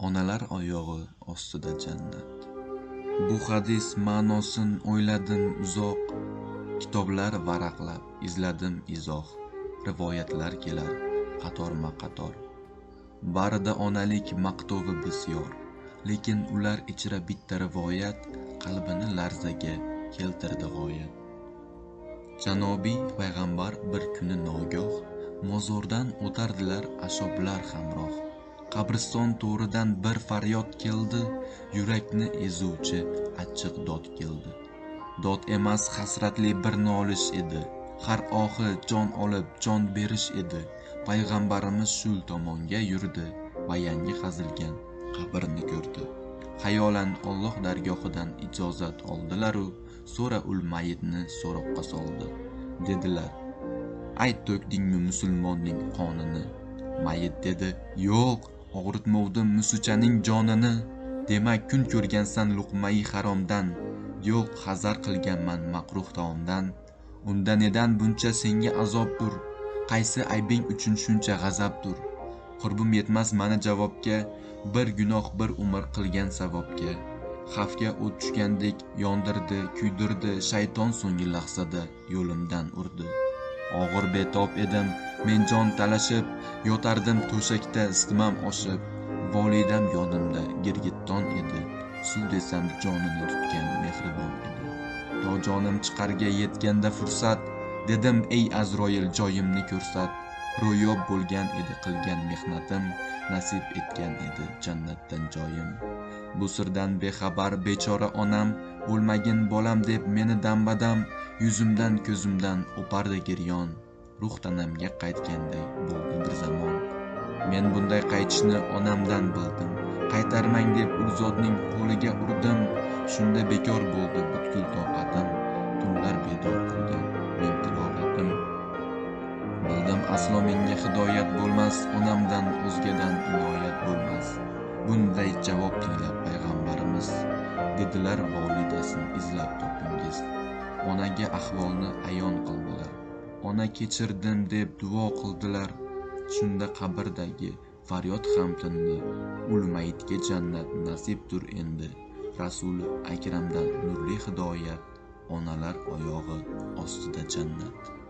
Onalar oyog'i ostida jannat. Bu hadis ma'nosin o'yladim uzoq, kitoblar varaqlab izladim izoh. Rivoyatlar kelar qatorma-qator. Barida onalik maqtovi bisyor, lekin ular ichra bitta rivoyat qalbini larzaga keltirdi g'oyat. Janobiy payg'ambar bir kuni nogoh mozordan o'tardilar ashoblar hamroh. Qabriston to'ridan bir faryod keldi, yurakni ezuvchi achchiq dod keldi. Dod emas, hasratli bir nolish edi. Har ohi jon olib jon berish edi. Payg'ambarimiz shul tomonga yurdi, bayangi hazilgan qabrni ko'rdi. Xayolan Alloh dargohidan ijozat oldilar-u, so'ra ul mayitni so'roqqa soldi. Dedilar: "Ayt, to'kdingmi musulmonning qonini?" Mayit dedi: "Yo'q, og'ritmovdim musuchaning jonini. Demak, kun ko'rgansan luqmai haromdan. Yo'q, hazar qilganman makruh taomdan. Unda nedan buncha senga azobdur? Qaysi aybing uchun shuncha g'azabdur? Qurbim yetmas mana javobga, bir gunoh bir umr qilgan savobga. Xavfga o't tushgandek yondirdi, kuydirdi, shayton so'nggi lahzada yo'limdan urdi. Og'ir betob edim, men jon talashib, yotardim to'shakda istimam oshib. Volidam yonimda girgitton edi, suv desam jonini tutgan mehribon edi. To jonim chiqarga yetganda fursat, dedim: "Ey Azroil, joyimni ko'rsat." Ro'yob bo'lgan edi qilgan mehnatim, nasib etgan edi jannatdan joyim. Bu sirdan bexabar bechora onam, o'lmagin bolam deb meni dambadam yuzimdan ko'zimdan o'pardi giryon. Ruh tanamga qaytganday bo'ldi bir zamon. Men bunday qaytishni onamdan bildim. Qaytarmang deb u zotning qo'liga urdim. Shunda bekor bo'ldi butkul toqatim. Tunlar bedor qilgan men tilovatim. Bildim aslo menga hidoyat bo'lmas, onamdan o'zgadan inoyat bo'lmas. Bunday javob tinglab payg'ambarimiz dedilar: "Volidasini izlab topingiz." Onaga ahvolni ayon qildilar. Ona kechirdim deb duo qildilar. Shunda qabrdagi faryod ham tindi. Ul mayitga jannat nasibdir endi. Rasuli akramdan nurli hidoyat, onalar oyog'i ostida jannat.